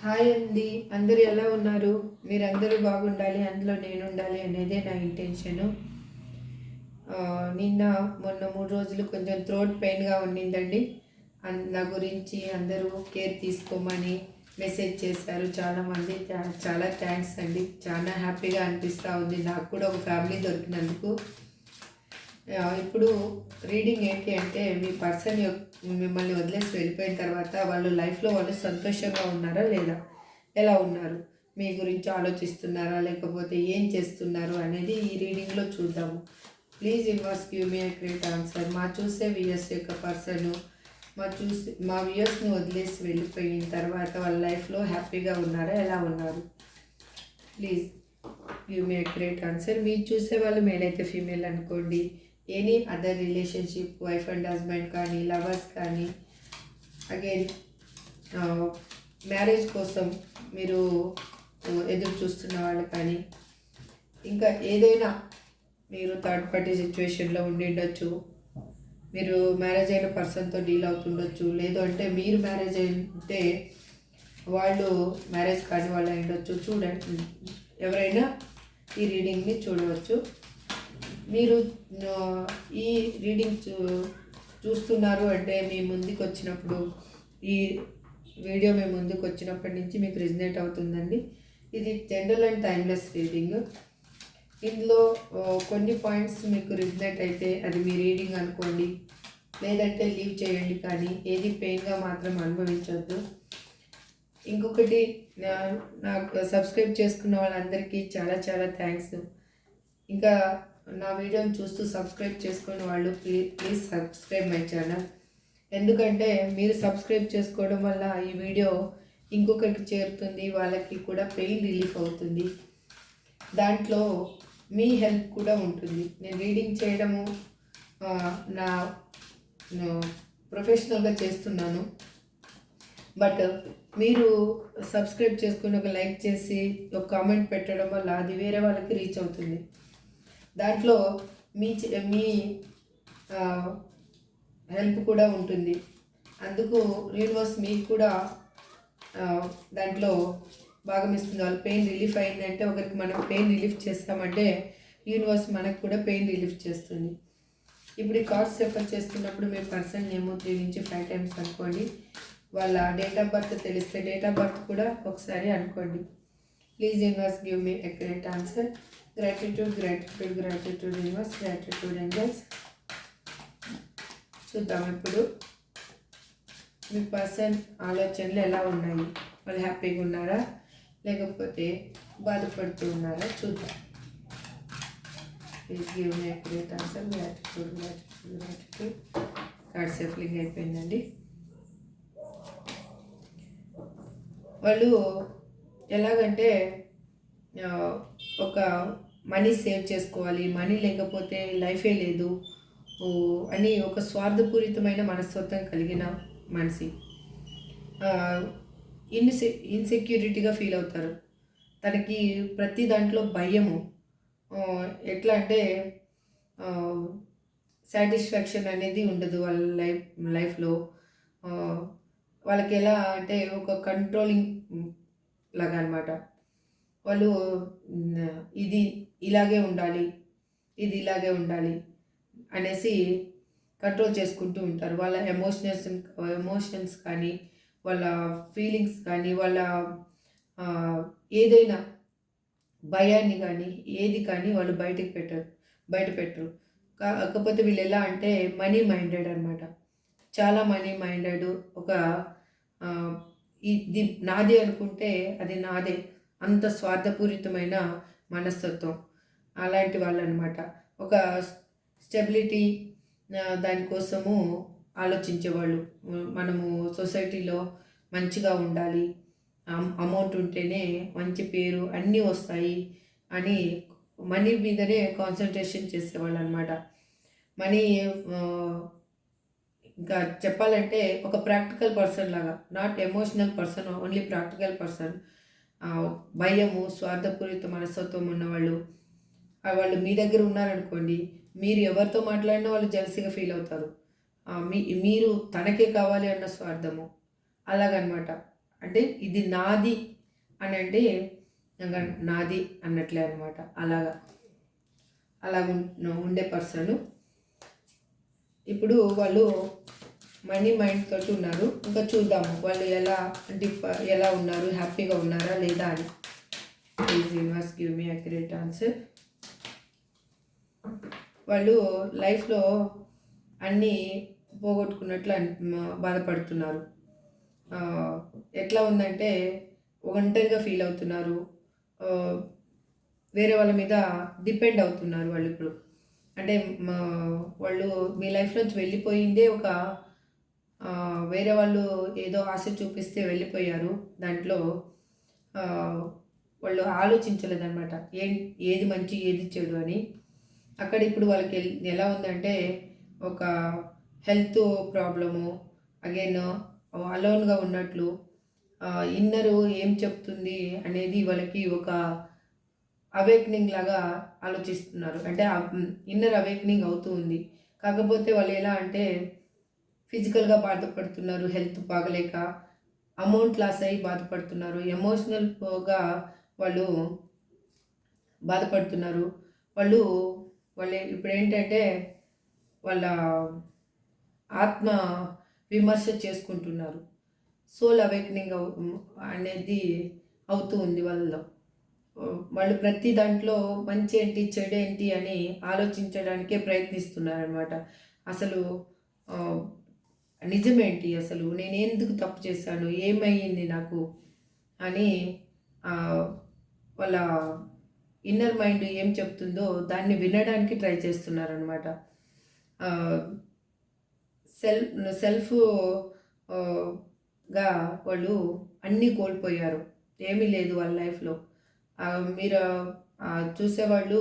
Hi అండి. అందరూ ఎలా ఉన్నారు? మీరందరూ బాగుండాలి, అందులో నేను ఉండాలి అనేదే నా ఇంటెన్షను. నిన్న మొన్న 3 రోజులు కొంచెం థ్రోట్ పెయిన్‌గా ఉండిందండి. నా గురించి అందరూ కేర్ తీసుకోమని మెసేజ్ చేశారు చాలామంది. చాలా థ్యాంక్స్ అండి. చాలా హ్యాపీగా అనిపిస్తూ ఉంది. నాకు కూడా ఒక ఫ్యామిలీ దొరికినందుకు. ఇప్పుడు రీడింగ్ ఏంటి అంటే, మీ పర్సన్ మిమ్మల్ని వదిలేసి వెళ్ళిపోయిన తర్వాత వాళ్ళు లైఫ్లో వాళ్ళు సంతోషంగా ఉన్నారా లేదా, ఎలా ఉన్నారు, మీ గురించి ఆలోచిస్తున్నారా, లేకపోతే ఏం చేస్తున్నారు అనేది ఈ రీడింగ్లో చూద్దాము. Please universe give me a great answer. మా చూసే వియర్స్ యొక్క పర్సన్ మా వియర్స్ని వదిలేసి వెళ్ళిపోయిన తర్వాత వాళ్ళ లైఫ్లో హ్యాపీగా ఉన్నారా, ఎలా ఉన్నారు, please give me a great answer. మీరు చూసే వాళ్ళు మేల్ అయితే ఫీమేల్ అనుకోండి. Any other relationship, wife and husband కానీ, లవర్స్ కానీ, అగైన్ మ్యారేజ్ కోసం మీరు ఎదురు చూస్తున్న వాళ్ళు కానీ, ఇంకా ఏదైనా మీరు థర్డ్ పార్టీ సిచ్యువేషన్లో ఉండిండొచ్చు, మీరు మ్యారేజ్ అయిన పర్సన్తో డీల్ అవుతుండొచ్చు, లేదు అంటే మీరు మ్యారేజ్ అయితే వాళ్ళు మ్యారేజ్ కాని వాళ్ళు అయ్యుండొచ్చు. చూడండి, ఎవరైనా ఈ రీడింగ్ని చూడవచ్చు. మీరు ఈ రీడింగ్ చూస్తున్నారు అంటే మీ ముందుకు వచ్చినప్పుడు, ఈ వీడియో మీ ముందుకు వచ్చినప్పటి నుంచి మీకు రిజనేట్ అవుతుందండి. ఇది జనరల్ అండ్ టైమ్లెస్ రీడింగ్. ఇందులో కొన్ని పాయింట్స్ మీకు రిజనేట్ అయితే అది మీ రీడింగ్ అనుకోండి, లేదంటే లీవ్ చేయండి. కానీ ఏది పెయిన్గా మాత్రం అనుభవించవద్దు. ఇంకొకటి, నాకు సబ్స్క్రైబ్ చేసుకున్న వాళ్ళందరికీ చాలా చాలా థ్యాంక్స్. ఇంకా నా వీడియోని చూస్తూ సబ్స్క్రైబ్ చేసుకున్న వాళ్ళు ప్లీజ్ సబ్స్క్రైబ్ మై ఛానల్. ఎందుకంటే మీరు సబ్స్క్రైబ్ చేసుకోవడం వల్ల ఈ వీడియో ఇంకొకరికి చేరుతుంది, వాళ్ళకి కూడా పెయిన్ రిలీఫ్ అవుతుంది. దాంట్లో మీ హెల్ప్ కూడా ఉంటుంది. నేను రీడింగ్ చేయడము నా ప్రొఫెషనల్గా చేస్తున్నాను. బట్ మీరు సబ్స్క్రైబ్ చేసుకుని ఒక లైక్ చేసి ఒక కామెంట్ పెట్టడం వల్ల అది వేరే వాళ్ళకి రీచ్ అవుతుంది. దాంట్లో మీ హెల్ప్ కూడా ఉంటుంది. అందుకు యూనివర్స్ మీకు కూడా దాంట్లో భాగం ఇస్తుంది. వాళ్ళు పెయిన్ రిలీఫ్ అయిందంటే, ఒకరికి మనం పెయిన్ రిలీఫ్ చేస్తామంటే యూనివర్స్ మనకు కూడా పెయిన్ రిలీఫ్ చేస్తుంది. ఇప్పుడు ఈ కార్డ్స్ రెఫర్ చేస్తున్నప్పుడు మీ పర్సన్ నేమ్ 3 నుంచి 5 టైమ్స్ అనుకోండి. వాళ్ళ డేట్ ఆఫ్ బర్త్ తెలిస్తే డేట్ ఆఫ్ బర్త్ కూడా ఒకసారి అనుకోండి. Please universe give me a great answer. Gratitude, gratitude, gratitude universe, gratitude angels. చూద్దాం ఇప్పుడు మీ పర్సన్ ఆలోచనలు ఎలా ఉన్నాయి, వాళ్ళు హ్యాపీగా ఉన్నారా లేకపోతే బాధపడుతూ ఉన్నారా చూద్దాం. Please give me a great answer. Gratitude, gratitude, gratitude. Card shuffling అయిపోయిందండి. వాళ్ళు ఎలాగంటే ఒక మనీ సేవ్ చేసుకోవాలి, మనీ లేకపోతే లైఫే లేదు అని ఒక స్వార్థపూరితమైన మనస్తత్వం కలిగిన మనిషి. ఇన్సెక్యూరిటీగా ఫీల్ అవుతారు. తనకి ప్రతి దాంట్లో భయము. ఎట్లా అంటే సాటిస్ఫాక్షన్ అనేది ఉండదు వాళ్ళ లైఫ్లో. వాళ్ళకి ఎలా అంటే ఒక కంట్రోలింగ్ లాగా అనమాట. వాళ్ళు ఇది ఇలాగే ఉండాలి, ఇది ఇలాగే ఉండాలి అనేసి కంట్రోల్ చేసుకుంటూ ఉంటారు. వాళ్ళ ఎమోషన్స్ కానీ, వాళ్ళ ఫీలింగ్స్ కానీ, వాళ్ళ ఏదైనా భయాన్ని కానీ ఏది కానీ వాళ్ళు బయట పెట్టరు. కాకపోతే వీళ్ళు ఎలా అంటే మనీ మైండెడ్ అనమాట. చాలా మనీ మైండెడ్. ఒక ఇది నాదే అనుకుంటే అది నాదే, అంత స్వార్థపూరితమైన మనస్తత్వం అలాంటి వాళ్ళు అనమాట. ఒక స్టెబిలిటీ దానికోసము ఆలోచించేవాళ్ళు. మనము సొసైటీలో మంచిగా ఉండాలి, అమౌంట్ ఉంటేనే మంచి పేరు అన్నీ వస్తాయి అని మనీ మీదనే కాన్సన్ట్రేషన్ చేసేవాళ్ళు అనమాట. మనీ ఇంకా చెప్పాలంటే ఒక ప్రాక్టికల్ పర్సన్ లాగా, not emotional person, only practical person. భయము, స్వార్థపూరిత మనస్తత్వం ఉన్నవాళ్ళు. వాళ్ళు మీ దగ్గర ఉన్నారనుకోండి, మీరు ఎవరితో మాట్లాడినా వాళ్ళు జెలసీగా ఫీల్ అవుతారు. మీరు తనకే కావాలి అన్న స్వార్థము అలాగనమాట. అంటే ఇది నాది అని అంటే ఇంకా నాది అన్నట్లే అనమాట. అలాగ ఉండే పర్సన్ ఇప్పుడు వాళ్ళు మనీ మైండ్ తోటి ఉన్నారు. ఇంకా చూద్దాము వాళ్ళు ఎలా ఉన్నారు, హ్యాపీగా ఉన్నారా లేదా అని. Please universe give me accurate answer. వాళ్ళు లైఫ్లో అన్నీ పోగొట్టుకున్నట్లు బాధపడుతున్నారు. ఎట్లా ఉందంటే ఒంటరిగా ఫీల్ అవుతున్నారు. వేరే వాళ్ళ మీద డిపెండ్ అవుతున్నారు వాళ్ళు ఇప్పుడు. అంటే వాళ్ళు మీ లైఫ్ నుంచి వెళ్ళిపోయిందే వేరే వాళ్ళు ఏదో ఆశ చూపిస్తే వెళ్ళిపోయారు. దాంట్లో వాళ్ళు ఆలోచించలేదన్నమాట ఏది మంచి ఏది చెడు అని. అక్కడ ఇప్పుడు వాళ్ళకి ఎలా ఉందంటే ఒక హెల్త్ ప్రాబ్లము, అగైన్ అలోన్గా ఉన్నట్లు, ఇన్నరు ఏం చెప్తుంది అనేది వాళ్ళకి ఒక అవేక్నింగ్ లాగా ఆలోచిస్తున్నారు. అంటే ఇన్నర్ అవేక్నింగ్ అవుతూ ఉంది. కాకపోతే వాళ్ళు ఎలా అంటే ఫిజికల్గా బాధపడుతున్నారు, హెల్త్ బాగలేక అమౌంట్ లాస్ అయ్యి బాధపడుతున్నారు, ఎమోషనల్గా వాళ్ళు బాధపడుతున్నారు. వాళ్ళు ఇప్పుడు ఏంటంటే వాళ్ళ ఆత్మ విమర్శ చేసుకుంటున్నారు. సోల్ అవేక్నింగ్ అనేది అవుతూ ఉంది వాళ్ళలో. వాళ్ళు ప్రతి దాంట్లో మంచి ఏంటి చెడు ఏంటి అని ఆలోచించడానికే ప్రయత్నిస్తున్నారనమాట. అసలు నిజమేంటి, అసలు నేను ఎందుకు తప్పు చేశాను, ఏమయ్యింది నాకు అని వాళ్ళ ఇన్నర్ మైండ్ ఏం చెప్తుందో దాన్ని వినడానికి ట్రై చేస్తున్నారనమాట. సెల్ఫ్గా వాళ్ళు అన్నీ కోల్పోయారు. ఏమీ లేదు వాళ్ళ లైఫ్లో. మీరు చూసేవాళ్ళు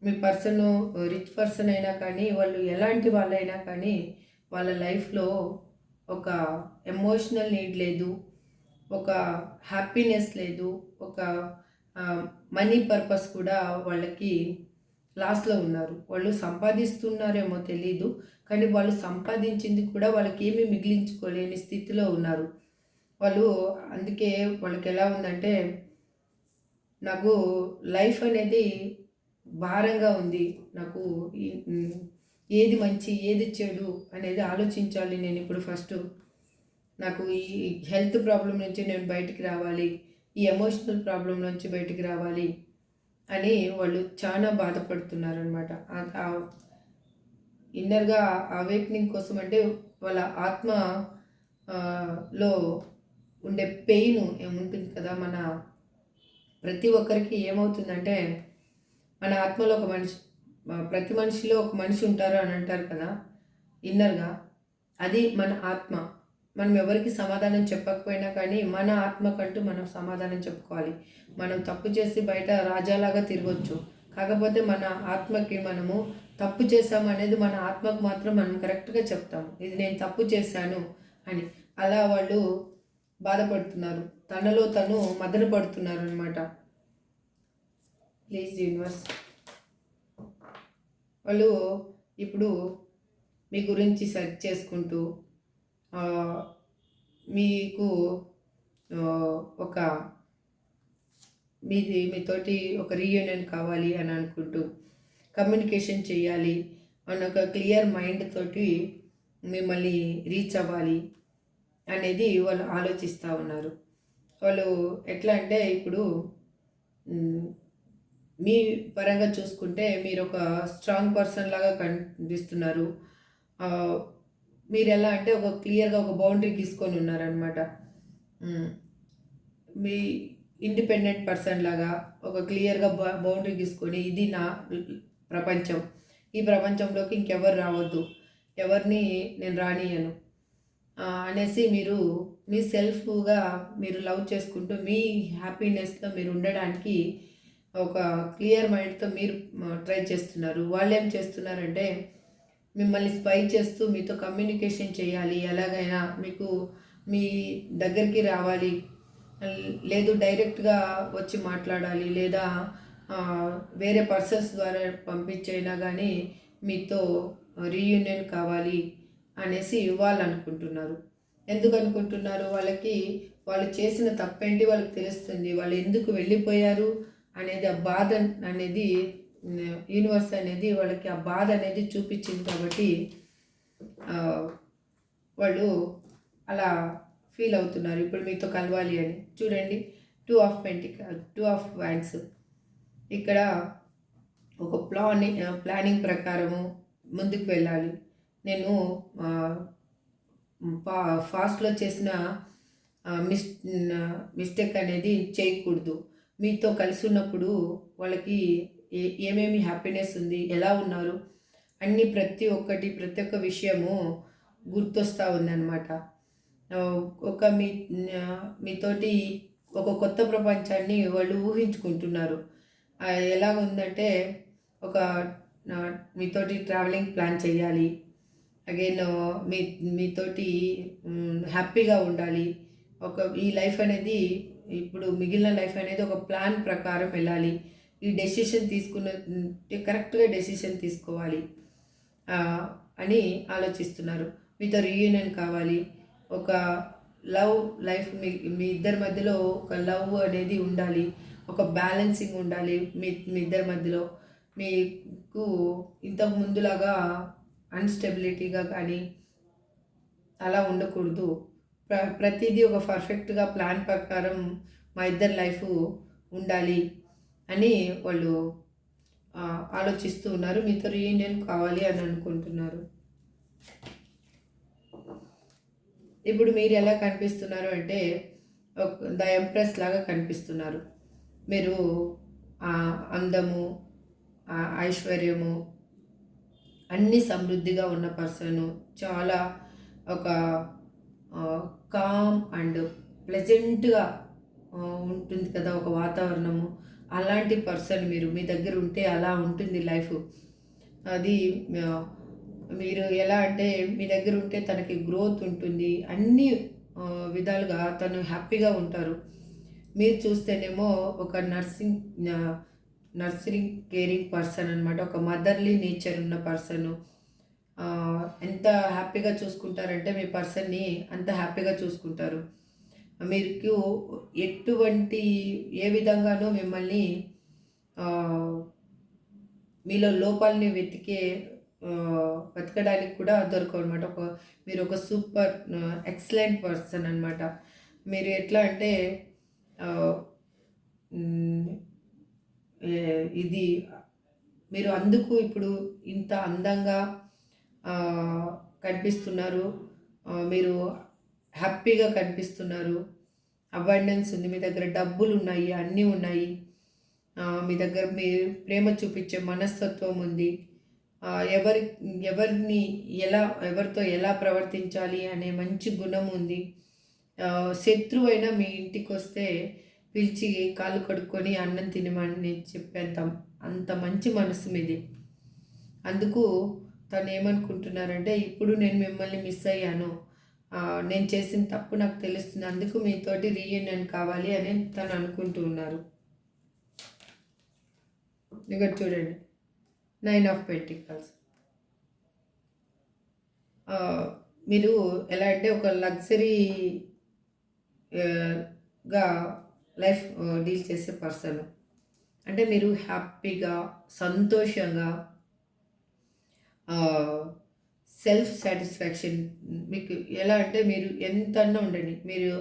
మీ పర్సన్ రిచ్ పర్సన్ అయినా కానీ వాళ్ళు ఎలాంటి వాళ్ళైనా కానీ వాళ్ళ లైఫ్లో ఒక ఎమోషనల్ నీడ్ లేదు, ఒక హ్యాపీనెస్ లేదు, ఒక మనీ పర్పస్ కూడా వాళ్ళకి లాస్లో ఉన్నారు. వాళ్ళు సంపాదిస్తున్నారేమో తెలీదు, కానీ వాళ్ళు సంపాదించింది కూడా వాళ్ళకి ఏమీ మిగిలించుకోలేని స్థితిలో ఉన్నారు వాళ్ళు. అందుకే వాళ్ళకి ఎలా ఉందంటే నాకు లైఫ్ అనేది భారంగా ఉంది, నాకు ఏది మంచి ఏది చెడు అనేది ఆలోచించాలి నేను ఇప్పుడు. ఫస్ట్ నాకు ఈ హెల్త్ ప్రాబ్లం నుంచి నేను బయటికి రావాలి, ఈ ఎమోషనల్ ప్రాబ్లం నుంచి బయటికి రావాలి అని వాళ్ళు చాలా బాధపడుతున్నారనమాట. ఇన్నర్గా అవేక్నింగ్ కోసం అంటే వాళ్ళ ఆత్మ లో ఉండే పెయిన్ ఏముంటుంది కదా, మన ప్రతి ఒక్కరికి ఏమవుతుందంటే మన ఆత్మలో ప్రతి మనిషిలో ఒక మనిషి ఉంటారు అని అంటారు కదా ఇన్నర్గా. అది మన ఆత్మ. మనం ఎవరికి సమాధానం చెప్పకపోయినా కానీ మన ఆత్మకంటూ మనం సమాధానం చెప్పుకోవాలి. మనం తప్పు చేసి బయట రాజాలాగా తిరగొచ్చు, కాకపోతే మన ఆత్మకి మనము తప్పు చేసాము అనేది మన ఆత్మకు మాత్రం మనం కరెక్ట్గా చెప్తాము, ఇది నేను తప్పు చేశాను అని. అలా వాళ్ళు బాధపడుతున్నారు, తనలో తను మదన పడుతున్నారు అనమాట. Please universe. వాళ్ళు ఇప్పుడు మీ గురించి సెర్చ్ చేసుకుంటూ మీకు ఒక మీతోటి ఒక రీయూనియన్ కావాలి అని అనుకుంటూ కమ్యూనికేషన్ చేయాలి అని ఒక క్లియర్ మైండ్ తోటి మిమ్మల్ని రీచ్ అవ్వాలి అనేది వాళ్ళు ఆలోచిస్తూ ఉన్నారు. వాళ్ళు ఎట్లా అంటే ఇప్పుడు మీ పరంగా చూసుకుంటే మీరు ఒక స్ట్రాంగ్ పర్సన్ లాగా కనిపిస్తున్నారు. మీరు ఎలా అంటే ఒక క్లియర్గా ఒక బౌండరీ గీసుకొని ఉన్నారనమాట. మీ ఇండిపెండెంట్ పర్సన్ లాగా ఒక క్లియర్గా బౌండరీ గీసుకొని ఇది నా ప్రపంచం, ఈ ప్రపంచంలోకి ఇంకెవరు రావద్దు, ఎవరిని నేను రానియను అనేసి మీరు మీ సెల్ఫ్గా మీరు లవ్ చేసుకుంటూ మీ హ్యాపీనెస్లో మీరు ఉండడానికి ఒక క్లియర్ మైండ్తో మీరు ట్రై చేస్తున్నారు. వాళ్ళు ఏం చేస్తున్నారంటే మిమ్మల్ని స్పై చేస్తూ మీతో కమ్యూనికేషన్ చేయాలి, ఎలాగైనా మీకు మీ దగ్గరికి రావాలి, లేదు డైరెక్ట్గా వచ్చి మాట్లాడాలి, లేదా వేరే పర్సన్స్ ద్వారా పంపించైనా కానీ మీతో రీయూనియన్ కావాలి అనేసి వాళ్ళు అనుకుంటున్నారు. ఎందుకు అనుకుంటున్నారు? వాళ్ళకి వాళ్ళు చేసిన తప్పేంటి వాళ్ళకి తెలుస్తుంది. వాళ్ళు ఎందుకు వెళ్ళిపోయారు అనేది ఆ బాధ అనేది యూనివర్స్ అనేది వాళ్ళకి ఆ బాధ అనేది చూపించింది కాబట్టి వాళ్ళు అలా ఫీల్ అవుతున్నారు ఇప్పుడు మీతో కలవాలి అని. చూడండి, 2 ఆఫ్ వ్యాండ్స్. ఇక్కడ ఒక ప్లానింగ్ ప్రకారము ముందుకు వెళ్ళాలి. నేను ఫాస్ట్లో చేసిన మిస్టేక్ అనేది చేయకూడదు. మీతో కలిసి ఉన్నప్పుడు వాళ్ళకి ఏమేమి హ్యాపీనెస్ ఉంది, ఎలా ఉన్నారు అన్నీ ప్రతి ఒక్క విషయము గుర్తొస్తూ ఉందన్నమాట. మీతోటి ఒక కొత్త ప్రపంచాన్ని వాళ్ళు ఊహించుకుంటున్నారు. ఎలా ఉందంటే ఒక మీతోటి ట్రావెలింగ్ ప్లాన్ చేయాలి, అగైన్ మీతోటి హ్యాపీగా ఉండాలి. ఈ లైఫ్ అనేది ఇప్పుడు మిగిలిన లైఫ్ అనేది ఒక ప్లాన్ ప్రకారం వెళ్ళాలి. ఈ డెసిషన్ కరెక్ట్గా డెసిషన్ తీసుకోవాలి అని ఆలోచిస్తున్నారు. మీతో రీయూనియన్ కావాలి, ఒక లవ్ లైఫ్ మీ ఇద్దరి మధ్యలో ఒక లవ్ అనేది ఉండాలి, ఒక బ్యాలెన్సింగ్ ఉండాలి మీ ఇద్దరి మధ్యలో. మీకు ఇంతకు ముందులాగా అన్స్టెబిలిటీగా కానీ అలా ఉండకూడదు. ప్రతిదీ ఒక పర్ఫెక్ట్గా ప్లాన్ ప్రకారం మా ఇద్దరి లైఫ్ ఉండాలి అని వాళ్ళు ఆలోచిస్తూ ఉన్నారు. మీతో రీయూనియన్ కావాలి అని అనుకుంటున్నారు. ఇప్పుడు మీరు ఎలా కనిపిస్తున్నారు అంటే ద ఎంప్రెస్ లాగా కనిపిస్తున్నారు. మీరు అందము, ఐశ్వర్యము అన్నీ సమృద్ధిగా ఉన్న పర్సను, చాలా ఒక కామ్ అండ్ ప్లెజెంట్గా ఉంటుంది కదా ఒక వాతావరణము. అలాంటి పర్సన్ మీరు మీ దగ్గర ఉంటే అలా ఉంటుంది లైఫ్. అది మీరు ఎలా అంటే మీ దగ్గర ఉంటే తనకి గ్రోత్ ఉంటుంది, అన్ని విధాలుగా తను హ్యాపీగా ఉంటారు. మీరు చూస్తేనేమో ఒక నర్సరింగ్ కేరింగ్ పర్సన్ అనమాట. ఒక మదర్లీ నేచర్ ఉన్న పర్సను. ఎంత హ్యాపీగా చూసుకుంటారంటే మీ పర్సన్ని అంత హ్యాపీగా చూసుకుంటారు. మీకు ఏ విధంగానూ మిమ్మల్ని మీలో లోపాలని వెతకడానికి కూడా దొరకవు అనమాట. మీరు ఒక సూపర్ ఎక్సలెంట్ పర్సన్ అనమాట. మీరు ఎట్లా అంటే ఇది మీరు అందుకు ఇప్పుడు ఇంత అందంగా కనిపిస్తున్నారు, మీరు హ్యాపీగా కనిపిస్తున్నారు. అబండెన్స్ ఉంది, మీ దగ్గర డబ్బులు ఉన్నాయి, అన్నీ ఉన్నాయి. మీ దగ్గర మీ ప్రేమ చూపించే మనస్తత్వం ఉంది. ఎవరితో ఎలా ప్రవర్తించాలి అనే మంచి గుణం ఉంది. శత్రువైనా మీ ఇంటికి వస్తే పిలిచి కాళ్ళు కడుక్కొని అన్నం తినమని చెప్పేంత అంత మంచి మనసు మీది. అందుకు తను ఏమనుకుంటున్నారంటే ఇప్పుడు నేను మిమ్మల్ని మిస్ అయ్యాను, నేను చేసిన తప్పు నాకు తెలుస్తుంది, అందుకు మీతోటి రీయూనియన్ కావాలి అని తను అనుకుంటూ ఉన్నారు. ఇక్కడ చూడండి, 9 ఆఫ్ పెంటికల్స్. మీరు ఎలా అంటే ఒక లగ్జరీగా లైఫ్ డీల్ చేసే పర్సన్. అంటే మీరు హ్యాపీగా, సంతోషంగా, సెల్ఫ్ సాటిస్ఫాక్షన్. మీకు ఎలా అంటే మీరు ఎంతన్నా ఉండండి, మీరు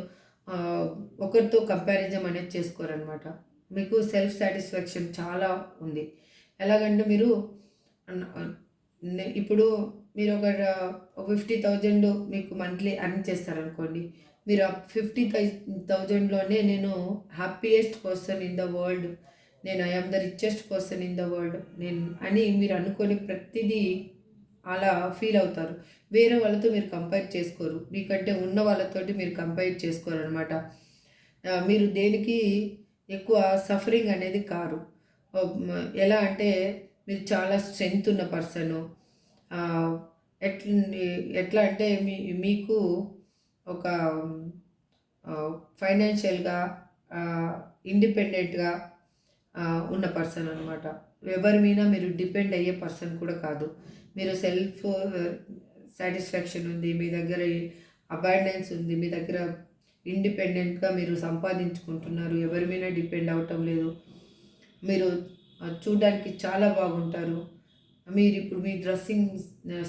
ఒకరితో కంపారిజన్ అనేది చేసుకోరనమాట. మీకు సెల్ఫ్ సాటిస్ఫాక్షన్ చాలా ఉంది. ఎలాగంటే మీరు ఇప్పుడు మీరు ఒక 50,000 మీకు మంత్లీ అర్న్ చేస్తారనుకోండి. మీరు ఆ 50,000లోనే నేను happiest person in the world, నేను I'm the richest person in the world అని మీరు అనుకొని ప్రతిదీ అలా ఫీల్ అవుతారు. వేరే వాళ్ళతో మీరు కంపేర్ చేసుకోరు, మీకంటే ఉన్న వాళ్ళతోటి మీరు కంపేర్ చేసుకోరు అనమాట. మీరు దేనికి ఎక్కువ సఫరింగ్ అనేది కారు. ఎలా అంటే మీరు చాలా స్ట్రెంగ్త్ ఉన్న పర్సను. ఎట్లా అంటే మీకు ఒక ఫైనాన్షియల్గా ఇండిపెండెంట్గా ఉన్న పర్సన్ అనమాట. ఎవరి మీద మీరు డిపెండ్ అయ్యే పర్సన్ కూడా కాదు. మీరు సెల్ఫ్ సాటిస్ఫాక్షన్ ఉంది, మీ దగ్గర అబాండెన్స్ ఉంది, మీ దగ్గర ఇండిపెండెంట్గా మీరు సంపాదించుకుంటున్నారు, ఎవరి మీద డిపెండ్ అవ్వటం లేదు. మీరు చూడ్డానికి చాలా బాగుంటారు. మీరిప్పుడు మీ డ్రెస్సింగ్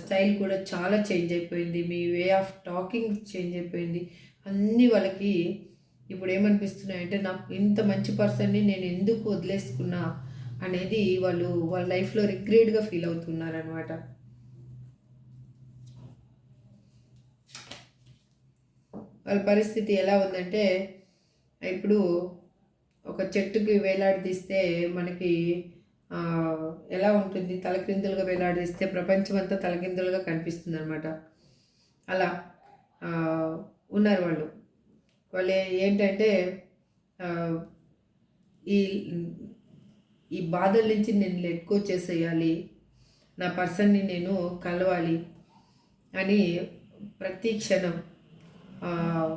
స్టైల్ కూడా చాలా చేంజ్ అయిపోయింది. మీ వే ఆఫ్ టాకింగ్ చేంజ్ అయిపోయింది. అన్నీ వాళ్ళకి ఇప్పుడు ఏమనిపిస్తున్నాయంటే, నాకు ఇంత మంచి పర్సన్‌ని నేను ఎందుకు వదిలేసుకున్నా అనేది వాళ్ళు వాళ్ళ లైఫ్‌లో రిగ్రెట్‌గా ఫీల్ అవుతున్నారనమాట. వాళ్ళ పరిస్థితి ఎలా ఉందంటే, ఇప్పుడు ఒక చెట్టుకి వేలాడదీస్తే మనకి ఎలా ఉంటుంది, తలక్రిందులుగా వేలాడదీస్తే ప్రపంచమంతా తలకిందులుగా కనిపిస్తుందనమాట. అలా ఆహ్, ఉన్నారు వాళ్ళు. వాళ్ళు ఏంటంటే ఆహ్, ఈ ఈ బాధల నుంచి నేను లెట్ గో చేసేయాలి. నా పర్సన్‌ని నేను కలవాలి అని ప్రతి క్షణం ఆహ్,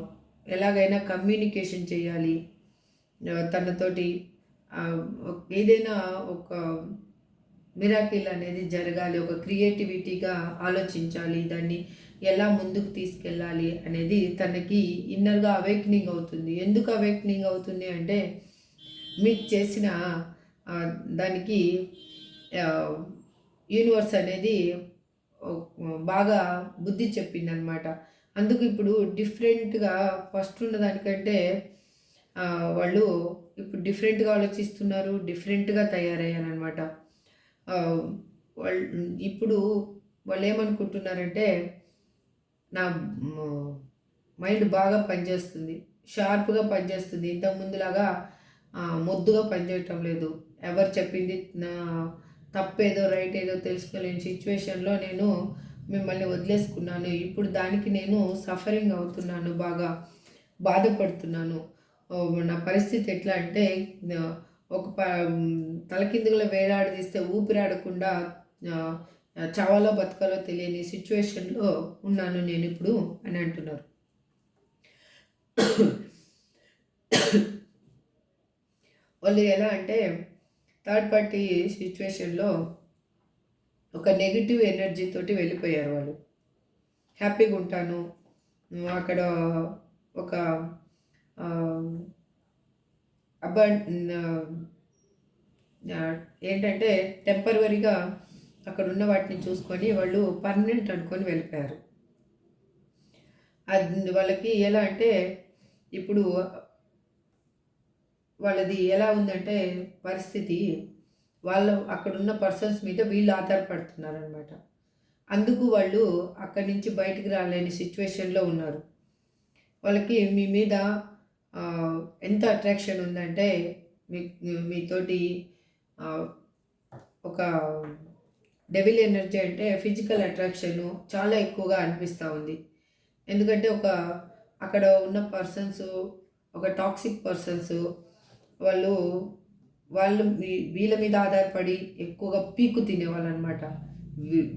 ఎలాగైనా కమ్యూనికేషన్ చేయాలి. తనతోటి ఆహ్, ఏదైనా ఒక మిరాకిల్ అనేది జరగాలి. ఒక క్రియేటివిటీగా ఆలోచించాలి. దాన్ని ఎలా ముందుకు తీసుకెళ్ళాలి అనేది తనకి ఇన్నర్‌గా అవేకెనింగ్ అవుతుంది. ఎందుకు అవేకెనింగ్ అవుతుంది అంటే, మీకు చేసిన దానికి ఆహ్, యూనివర్స్ అనేది బాగా బుద్ధి చెప్పిందనమాట. అందుకు ఇప్పుడు డిఫరెంట్‌గా ఫస్ట్ ఉన్న దానికంటే వాళ్ళు ఇప్పుడు డిఫరెంట్‌గా ఆలోచిస్తున్నారు. డిఫరెంట్‌గా తయారయ్యారనమాట. ఆహ్, వాళ్ళు ఇప్పుడు వాళ్ళేమనుకుంటున్నారంటే, నా హ్మ్, మైండ్ బాగా పనిచేస్తుంది. షార్ప్‌గా పనిచేస్తుంది. ఇంతకుముందులాగా మొద్దుగా పనిచేయటం లేదు. ఎవరు చెప్పింది తప్పేదో, రైట్ ఏదో తెలుసుకోలేని సిచ్యువేషన్‌లో నేను మిమ్మల్ని వదిలేసుకున్నాను. ఇప్పుడు దానికి నేను సఫరింగ్ అవుతున్నాను. బాగా బాధపడుతున్నాను. నా పరిస్థితి ఎట్లా అంటే ఆహ్, ఒక తలకిందులుగా వేలాడదీస్తే ఊపిరాడకుండా ఆహ్, చావాలో బతకాలో తెలియని సిచ్యువేషన్‌లో ఉన్నాను నేనిప్పుడు అని అంటున్నారు. వాళ్ళు ఎలా అంటే థర్డ్ పార్టీ సిచ్యువేషన్‌లో ఒక నెగెటివ్ ఎనర్జీ తోటి వెళ్ళిపోయారు వాళ్ళు. హ్యాపీగా ఉంటాను. అక్కడ ఒక ఆహ్, అబాన్ ఏంటంటే టెంపరవరీగా అక్కడున్న వాటిని చూసుకొని వాళ్ళు పర్మనెంట్ అనుకొని వెళ్ళిపోయారు. అది వాళ్ళకి ఎలా అంటే ఇప్పుడు వాళ్ళది ఎలా ఉందంటే పరిస్థితి, వాళ్ళు అక్కడున్న పర్సన్స్ మీద వీళ్ళు ఆధారపడుతున్నారనమాట. అందుకు వాళ్ళు అక్కడి నుంచి బయటికి రాలేని సిచ్యువేషన్‌లో ఉన్నారు. వాళ్ళకి మీ మీద ఎంత అట్రాక్షన్ ఉందంటే మీ మీతోటి ఆహ్, ఒక డెవిల్ ఎనర్జీ అంటే ఫిజికల్ అట్రాక్షను చాలా ఎక్కువగా అనిపిస్తూ ఉంది. ఎందుకంటే అక్కడ ఉన్న పర్సన్స్ ఒక టాక్సిక్ పర్సన్స్ వాళ్ళు వాళ్ళు వీళ్ళ మీద ఆధారపడి ఎక్కువగా పీకు తినేవాళ్ళనమాట.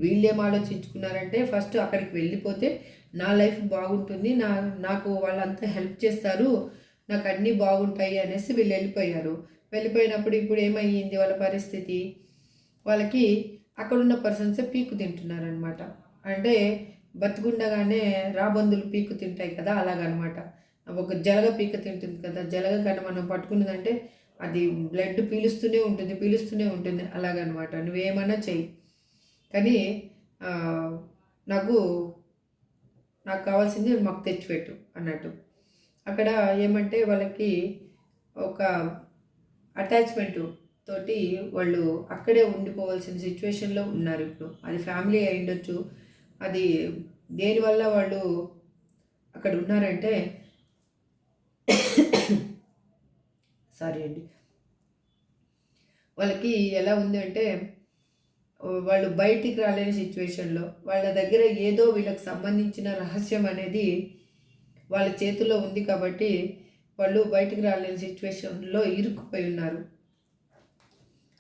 వీళ్ళేం ఆలోచించుకున్నారంటే ఫస్ట్ అక్కడికి వెళ్ళిపోతే నా లైఫ్ బాగుంటుంది. నాకు వాళ్ళంతా హెల్ప్ చేస్తారు. నాకు అన్నీ బాగుంటాయి అనేసి వీళ్ళు వెళ్ళిపోయారు. వెళ్ళిపోయినప్పుడు ఇప్పుడు ఏమయ్యింది వాళ్ళ పరిస్థితి? వాళ్ళకి అక్కడున్న పర్సన్సే పీకు తింటున్నారనమాట. అంటే బతికుండగానే రాబందులు పీకు తింటాయి కదా! అలాగనమాట. ఒక జలగ పీక తింటుంది కదా! జలగ కానీ మనం పట్టుకున్నదంటే అది బ్లడ్ పీలుస్తూనే ఉంటుంది, పీలుస్తూనే ఉంటుంది. అలాగనమాట. నువ్వేమన్నా చెయ్యి. కానీ ఆహ్, నాకు నాకు కావాల్సింది మాకు తెచ్చిపెట్టు అన్నట్టు. అక్కడ ఏమంటే వాళ్ళకి ఒక అటాచ్‌మెంటు తోటి వాళ్ళు అక్కడే ఉండిపోవాల్సిన సిచ్యువేషన్‌లో ఉన్నారిప్పుడు. అది ఫ్యామిలీ అయ్యుండొచ్చు. అది దేనివల్ల వాళ్ళు అక్కడ ఉన్నారంటే సారీ అండి. వాళ్ళకి ఎలా ఉంది అంటే వాళ్ళు బయటికి రాలేని సిచ్యువేషన్‌లో వాళ్ళ దగ్గర ఏదో వీళ్ళకి సంబంధించిన రహస్యం అనేది వాళ్ళ చేతుల్లో ఉంది కాబట్టి వాళ్ళు బయటికి రాలేని సిచ్యువేషన్‌లో ఇరుక్కుపోయి ఉన్నారు.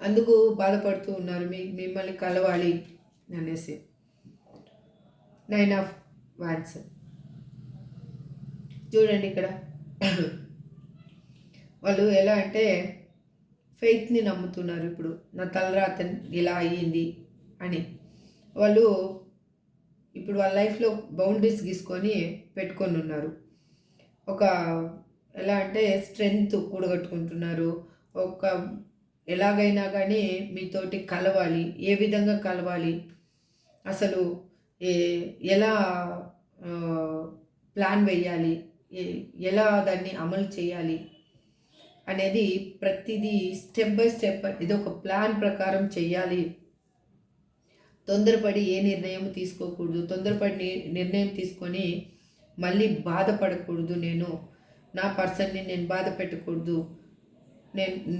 అందుకు బాధపడుతూ ఉన్నారు. మిమ్మల్ని కలవాలి అనేసి. 9 ఆఫ్ వాండ్స్ చూడండి ఇక్కడ. వాళ్ళు ఎలా అంటే ఫెయిత్‌ని నమ్ముతున్నారు ఇప్పుడు. నా తలరాత ఇలా అయ్యింది అని. వాళ్ళు ఇప్పుడు వాళ్ళ లైఫ్‌లో బౌండరీస్ గీసుకొని పెట్టుకొనున్నారు. ఒక ఎలా అంటే స్ట్రెంగ్త్ కూడగట్టుకుంటున్నారు. ఒక ఎలాగైనా కానీ మీతోటి కలవాలి. ఏ విధంగా కలవాలి? అసలు ఏ ఎలా ఆహ్, ప్లాన్ వేయాలి? ఎ ఎలా దాన్ని అమలు చేయాలి? అనేది ప్రతిదీ స్టెప్ బై స్టెప్ ఇదొక ప్లాన్ ప్రకారం చెయ్యాలి. తొందరపడి ఏ నిర్ణయం తీసుకోకూడదు. తొందరపడి నిర్ణయం తీసుకొని మళ్ళీ బాధపడకూడదు నేను. నా పర్సన్‌ని నేను బాధ పెట్టకూడదు.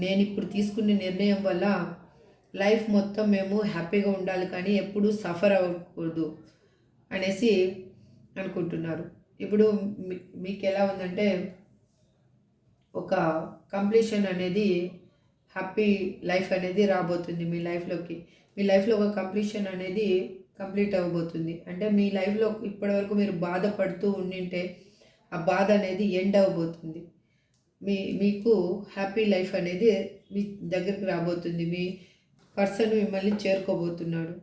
నేనిప్పుడు తీసుకునే నిర్ణయం వల్ల లైఫ్ మొత్తం మేము హ్యాపీగా ఉండాలి కానీ ఎప్పుడూ సఫర్ అవ్వకూడదు అనేసి అనుకుంటున్నారు. ఇప్పుడు మీకెలా ఉందంటే ఒక కంప్లీషన్ అనేది హ్యాపీ లైఫ్ అనేది రాబోతుంది మీ లైఫ్‌లోకి. మీ లైఫ్‌లో ఒక కంప్లీషన్ అనేది కంప్లీట్ అవ్వబోతుంది. అంటే మీ లైఫ్‌లో ఇప్పటివరకు మీరు బాధపడుతూ ఉండింటే ఆ బాధ అనేది ఎండ్ అవ్వబోతుంది. మీకు హ్యాపీ లైఫ్ అనేది మీ దగ్గరికి రాబోతుంది. మీ పర్సన్ మిమ్మల్ని చేరుకోబోతున్నారు.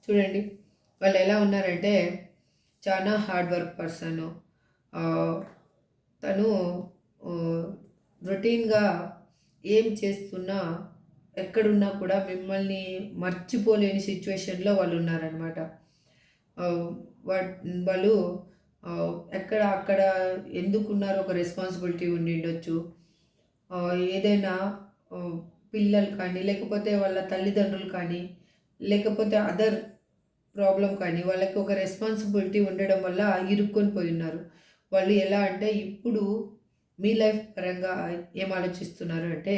చూడండి వాళ్ళు ఎలా ఉన్నారంటే చాలా హార్డ్ వర్క్ పర్సను. తను రొటీన్‌గా ఏం చేస్తున్నా, ఎక్కడున్నా కూడా మిమ్మల్ని మర్చిపోలేని సిట్యుయేషన్‌లో వాళ్ళు ఉన్నారనమాట. వాళ్ళు ఎక్కడ అక్కడ ఎందుకున్నారో ఒక రెస్పాన్సిబిలిటీ ఉండిండొచ్చు. ఏదైనా పిల్లలు కానీ, లేకపోతే వాళ్ళ తల్లిదండ్రులు కానీ, లేకపోతే అదర్ ప్రాబ్లమ్ కానీ, వాళ్ళకి ఒక రెస్పాన్సిబిలిటీ ఉండడం వల్ల ఇరుక్కొని పోయున్నారు. వాళ్ళు ఎలా అంటే ఇప్పుడు మీ లైఫ్ పరంగా ఏం ఆలోచిస్తున్నారు అంటే,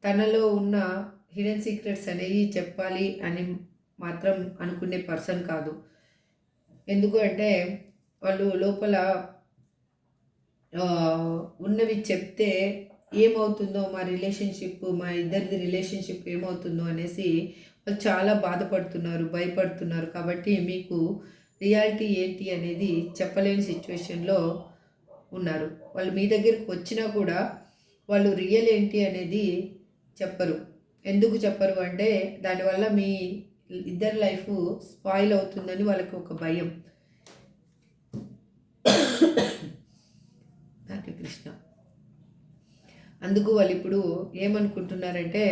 తనలో ఉన్న హిడెన్ సీక్రెట్స్ అనేవి చెప్పాలి అని మాత్రం అనుకునే పర్సన్ కాదు. ఎందుకు అంటే వాళ్ళు లోపల ఉన్నవి చెప్తే ఏమవుతుందో మా ఇద్దరిది రిలేషన్‌షిప్ ఏమవుతుందో అనేసి వాళ్ళు చాలా బాధపడుతున్నారు, భయపడుతున్నారు. కాబట్టి మీకు రియాలిటీ ఏంటి అనేది చెప్పలేని సిట్యుయేషన్‌లో ఉన్నారు. వాళ్ళు మీ దగ్గరికి వచ్చినా కూడా వాళ్ళు రియల్ ఏంటి అనేది చెప్పరు. ఎందుకు చెప్పరు అంటే దానివల్ల మీ ఇద్దరి లైఫ్ స్పాయిల్ అవుతుందని వాళ్ళకి ఒక భయం. హరే కృష్ణ. అందుకు వాళ్ళు ఇప్పుడు ఏమనుకుంటున్నారంటే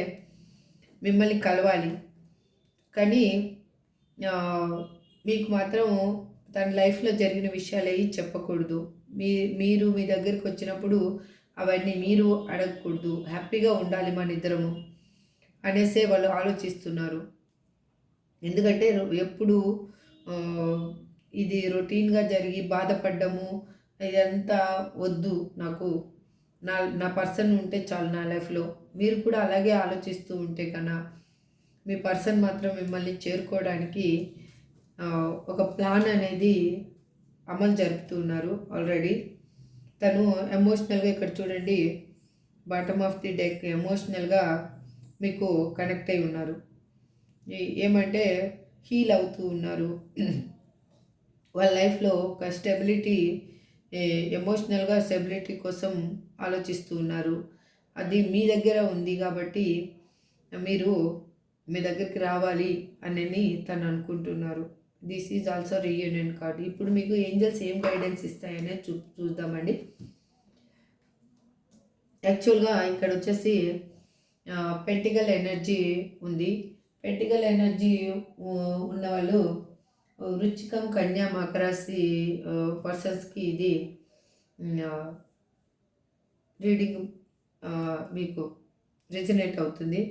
మిమ్మల్ని కలవాలి. కానీ మీకు మాత్రం తన లైఫ్‌లో జరిగిన విషయాలేవి చెప్పకూడదు. మీరు మీ దగ్గరికి వచ్చినప్పుడు అవన్నీ మీరు అడగకూడదు. హ్యాపీగా ఉండాలి మనిద్దరము అనేసే వాళ్ళు ఆలోచిస్తున్నారు. ఎందుకంటే ఎప్పుడు ఇది రొటీన్‌గా జరిగి బాధపడ్డము ఇదంతా వద్దు నాకు. నా పర్సన్ ఉంటే చాలు నా లైఫ్‌లో. మీరు కూడా అలాగే ఆలోచిస్తూ ఉంటే కన్నా మీ పర్సన్ మాత్రం మిమ్మల్ని చేరుకోవడానికి ఒక ప్లాన్ అనేది అమలు జరుపుతూ ఉన్నారు ఆల్రెడీ. తను ఎమోషనల్గా ఇక్కడ చూడండి బాటమ్ ఆఫ్ ది డెక్ ఎమోషనల్గా మీకు కనెక్ట్ అయి ఉన్నారు. ఏమంటే హీల్ అవుతూ ఉన్నారు. వాళ్ళ లైఫ్లో ఒక స్టెబిలిటీ ఎమోషనల్గా స్టెబిలిటీ కోసం ఆలోచిస్తూ ఉన్నారు. అది మీ దగ్గర ఉంది కాబట్టి మీరు మీ దగ్గరికి రావాలి అని తను అనుకుంటున్నారు. This is also reunion card. ఇప్పుడు మీకు ఏంజల్స్ ఏం గైడెన్స్ ఇస్తాయనే చూద్దామండి. యాక్చువల్గా ఇక్కడ వచ్చేసి పెంటికల్ ఎనర్జీ ఉంది. పెంటికల్ ఎనర్జీ ఉన్నవాళ్ళు వృచ్చికం, కన్యా, మకర రాశి పర్సన్స్కి ఇది రీడింగ్ మీకు రెజనేట్ అవుతుంది.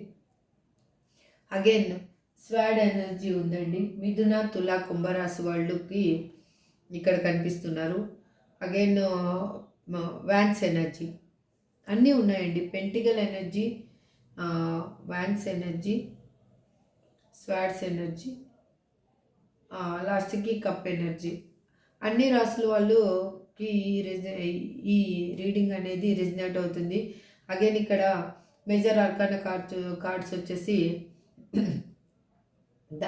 అగైన్ స్వాడ్ ఎనర్జీ ఉందండి. మిథున, తుల, కుంభరాశి వాళ్ళకి ఇక్కడ కనిపిస్తున్నారు. అగైన్ వ్యాన్స్ ఎనర్జీ అన్నీ ఉన్నాయండి. Pentacle energy, wands energy, స్వాడ్స్ energy, లాస్ట్కి కప్ ఎనర్జీ. అన్ని రాసుల వాళ్ళకి ఈ రీడింగ్ అనేది రెజనేట్ అవుతుంది. అగైన్ ఇక్కడ మేజర్ ఆర్కానా కార్డ్స్ వచ్చేసి ద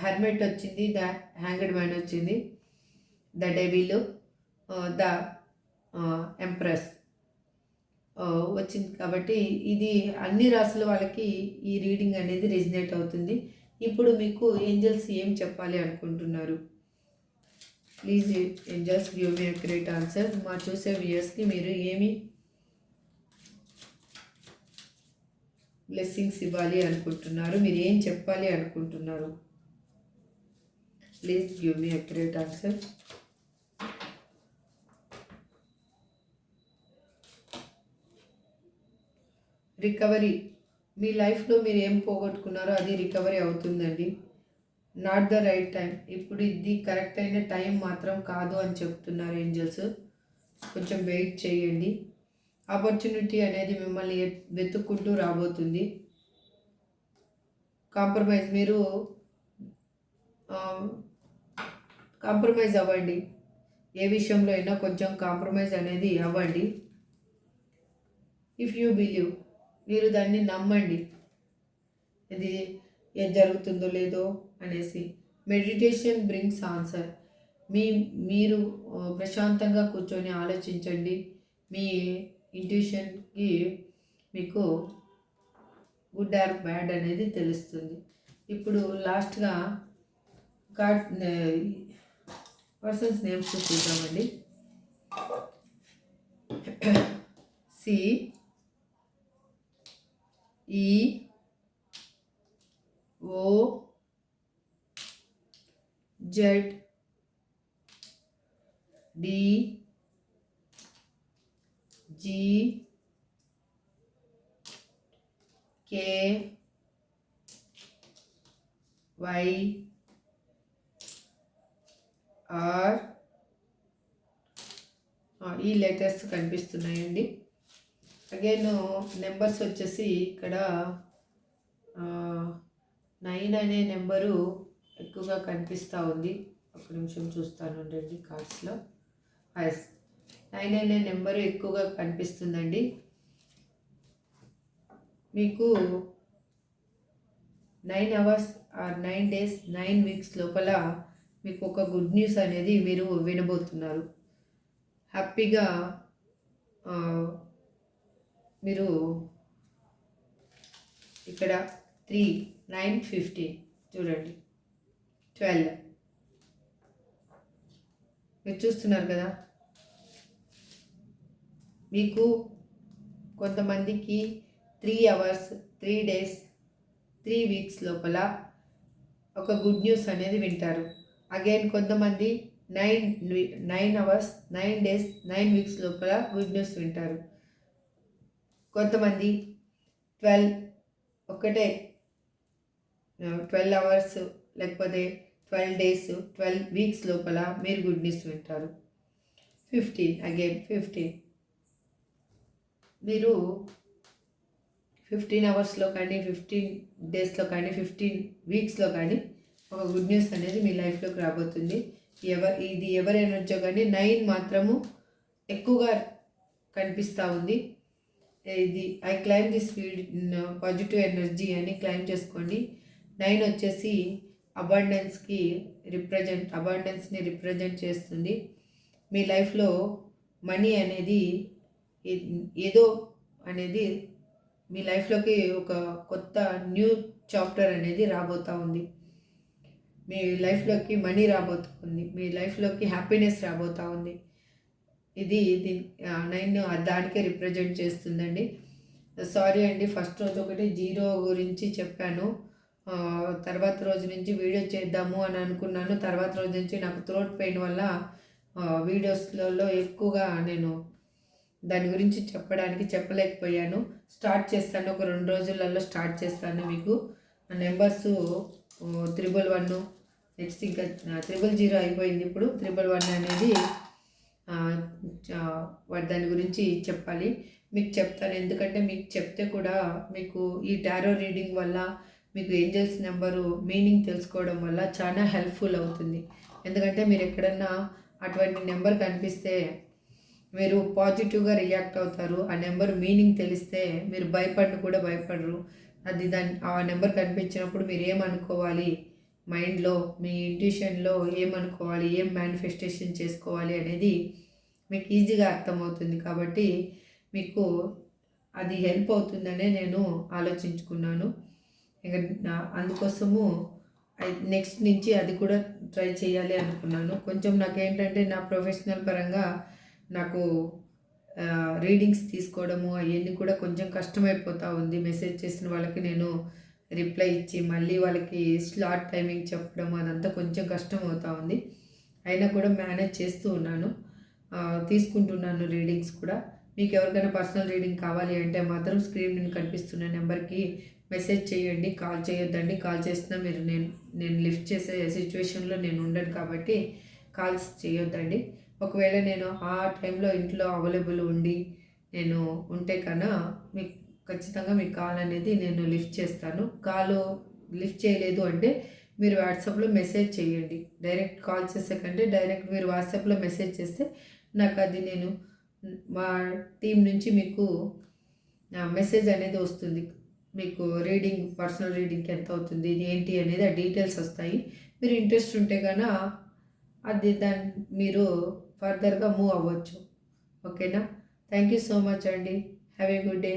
హెర్మెట్ వచ్చింది, ద హ్యాంగ్డ్ మ్యాన్ వచ్చింది, ద డెవిల్, ద ఎంప్రెస్ వచ్చింది. కాబట్టి ఇది అన్ని రాసుల వాళ్ళకి ఈ రీడింగ్ అనేది రెజనేట్ అవుతుంది. ఇప్పుడు మీకు ఏంజల్స్ ఏం చెప్పాలి అనుకుంటున్నారు? Please angels give me accurate answer. మా చూసే వ్యూయర్స్కి మీరు ఏమి బ్లెస్సింగ్స్ ఇవ్వాలి అనుకుంటున్నారు? మీరు ఏం చెప్పాలి అనుకుంటున్నారు? Please give me accurate answer. Recovery, మీ లైఫ్లో మీరు ఏం పోగొట్టుకున్నారో అది రికవరీ అవుతుందండి. నాట్ ద రైట్ టైం, ఇప్పుడు ఇది కరెక్ట్ అయిన టైం మాత్రం కాదు అని చెప్తున్నారు ఏంజల్స్. కొంచెం వెయిట్ చేయండి. ఆపర్చునిటీ అనేది మిమ్మల్ని వెతుక్కుంటూ రాబోతుంది. కాంప్రమైజ్, మీరు కాంప్రమైజ్ అవ్వండి. ఏ విషయంలో అయినా కొంచెం కాంప్రమైజ్ అనేది అవ్వండి. ఇఫ్ యూ బిలీవ్, మీరు దాన్ని నమ్మండి, ఇది ఏం జరుగుతుందో లేదో అనేసి. Meditation brings answer. మీరు ప్రశాంతంగా కూర్చొని ఆలోచించండి. మీ ఇంట్యూషన్కి మీకు గుడ్ ఆర్ బ్యాడ్ అనేది తెలుస్తుంది. ఇప్పుడు లాస్ట్గా కార్డ్ పర్సన్స్ నేమ్స్ చూద్దామండి. C E O Z D G K Y R, ఈ లెటర్స్ కనిపిస్తున్నాయండి. అగైన్ నెంబర్స్ వచ్చేసి ఇక్కడ 9 అనే నెంబరు ఎక్కువగా కనిపిస్తూ ఉంది. ఒక నిమిషం చూస్తాను అండి కార్డ్స్లో. 9 అనే నెంబరు ఎక్కువగా కనిపిస్తుందండి. మీకు 9 hours ఆర్ 9 days 9 weeks లోపల మీకు ఒక గుడ్ న్యూస్ అనేది మీరు వినబోతున్నారు. హ్యాపీగా మీరు ఇక్కడ 3, 9, 15 చూడండి, 12 మీరు చూస్తున్నారు కదా. మీకు కొంతమందికి 3 hours 3 days 3 weeks లోపల ఒక గుడ్ న్యూస్ అనేది వింటారు. అగైన్ కొంతమంది 9 hours 9 days 9 weeks లోపల గుడ్ న్యూస్ వింటారు. కొంతమంది 12 hours లేకపోతే 12 days 12 weeks లోపల మీరు గుడ్ న్యూస్ వింటారు. 15 మీరు 15 hours కానీ 15 daysలో కానీ 15 weeksలో కానీ ఒక గుడ్ న్యూస్ అనేది మీ లైఫ్లోకి రాబోతుంది. ఇది ఎవరైనా వచ్చో కానీ 9 మాత్రము ఎక్కువగా కనిపిస్తూ ఉంది. ఇది I claim this positive energy అని క్లైమ్ చేసుకోండి. 9 వచ్చేసి అబాండెన్స్ని రిప్రజెంట్ చేస్తుంది. మీ లైఫ్లో మనీ అనేది ఏదో అనేది మీ లైఫ్లోకి ఒక కొత్త న్యూ చాప్టర్ అనేది రాబోతూ ఉంది. మీ లైఫ్లోకి మనీ రాబోతుంది, మీ లైఫ్లోకి హ్యాపీనెస్ రాబోతూ ఉంది. ఇది 9 దానికే రిప్రజెంట్ చేస్తుందండి. సారీ అండి, ఫస్ట్ రోజు ఒకటి 0 గురించి చెప్పాను. తర్వాత రోజు నుంచి వీడియో చేద్దాము అని అనుకున్నాను. తర్వాత రోజు నుంచి నాకు థ్రోట్ పెయిన్ వల్ల వీడియోస్లలో ఎక్కువగా నేను దాని గురించి చెప్పలేకపోయాను. స్టార్ట్ చేస్తాను, ఒక 2 రోజులలో స్టార్ట్ చేస్తాను. మీకు నెంబర్స్ 111, నెక్స్ట్ ఇంకా 000 అయిపోయింది. ఇప్పుడు 111 అనేది దాని గురించి చెప్పాలి. మీకు చెప్తాను, ఎందుకంటే మీకు చెప్తే కూడా మీకు ఈ టారో రీడింగ్ వల్ల మీకు ఏంజల్స్ నెంబరు మీనింగ్ తెలుసుకోవడం వల్ల చాలా హెల్ప్ఫుల్ అవుతుంది. ఎందుకంటే మీరు ఎక్కడన్నా అటువంటి నెంబర్ కనిపిస్తే మీరు పాజిటివ్గా రియాక్ట్ అవుతారు. ఆ నెంబర్ మీనింగ్ తెలిస్తే మీరు భయపడరు. ఆ నెంబర్ కనిపించినప్పుడు మీరు ఏమనుకోవాలి, మైండ్లో మీ ఇంట్యూషన్లో ఏమనుకోవాలి, ఏం మేనిఫెస్టేషన్ చేసుకోవాలి అనేది మీకు ఈజీగా అర్థమవుతుంది. కాబట్టి మీకు అది హెల్ప్ అవుతుందనే నేను ఆలోచించుకున్నాను. ఇంక అందుకోసము నెక్స్ట్ నుంచి అది కూడా ట్రై చేయాలి అనుకున్నాను. కొంచెం నాకేంటంటే నా ప్రొఫెషనల్ పరంగా నాకు రీడింగ్స్ తీసుకోవడము అవన్నీ కూడా కొంచెం కష్టమైపోతూ ఉంది. మెసేజ్ చేసిన వాళ్ళకి నేను రిప్లై ఇచ్చి మళ్ళీ వాళ్ళకి స్లాట్ టైమింగ్ చెప్పడం అదంతా కొంచెం కష్టం అవుతూ ఉంది. అయినా కూడా మేనేజ్ చేస్తూ ఉన్నాను. తీసుకుంటున్నాను రీడింగ్స్ కూడా. మీకు ఎవరికైనా పర్సనల్ రీడింగ్ కావాలి అంటే మాత్రం స్క్రీన్ మీద కనిపిస్తున్న నెంబర్కి మెసేజ్ చేయండి. కాల్ చేయొద్దండి. కాల్ చేసినా మీరు నేను లిఫ్ట్ చేసే సిచ్యువేషన్లో నేను ఉండను కాబట్టి కాల్స్ చేయొద్దండి. ఒకవేళ నేను ఆ టైంలో ఇంట్లో అవైలబుల్ ఉండి నేను ఉంటే కన్నా మీకు ఖచ్చితంగా మీ కాల్ అనేది నేను లిఫ్ట్ చేస్తాను. కాలు లిఫ్ట్ చేయలేదు అంటే మీరు వాట్సాప్లో మెసేజ్ చేయండి. డైరెక్ట్ కాల్ చేసే కంటే డైరెక్ట్ మీరు వాట్సాప్లో మెసేజ్ చేస్తే నాకు అది నేను మా టీం నుంచి మీకు మెసేజ్ అనేది వస్తుంది. మీకు రీడింగ్ పర్సనల్ రీడింగ్కి ఎంత అవుతుంది ఏంటి అనేది ఆ డీటెయిల్స్ వస్తాయి. మీరు ఇంట్రెస్ట్ ఉంటే కన్నా దాన్ని మీరు ఫర్దర్గా మూవ్ అవ్వచ్చు. ఓకేనా? థ్యాంక్ యూ సో మచ్ అండి. Have a good day.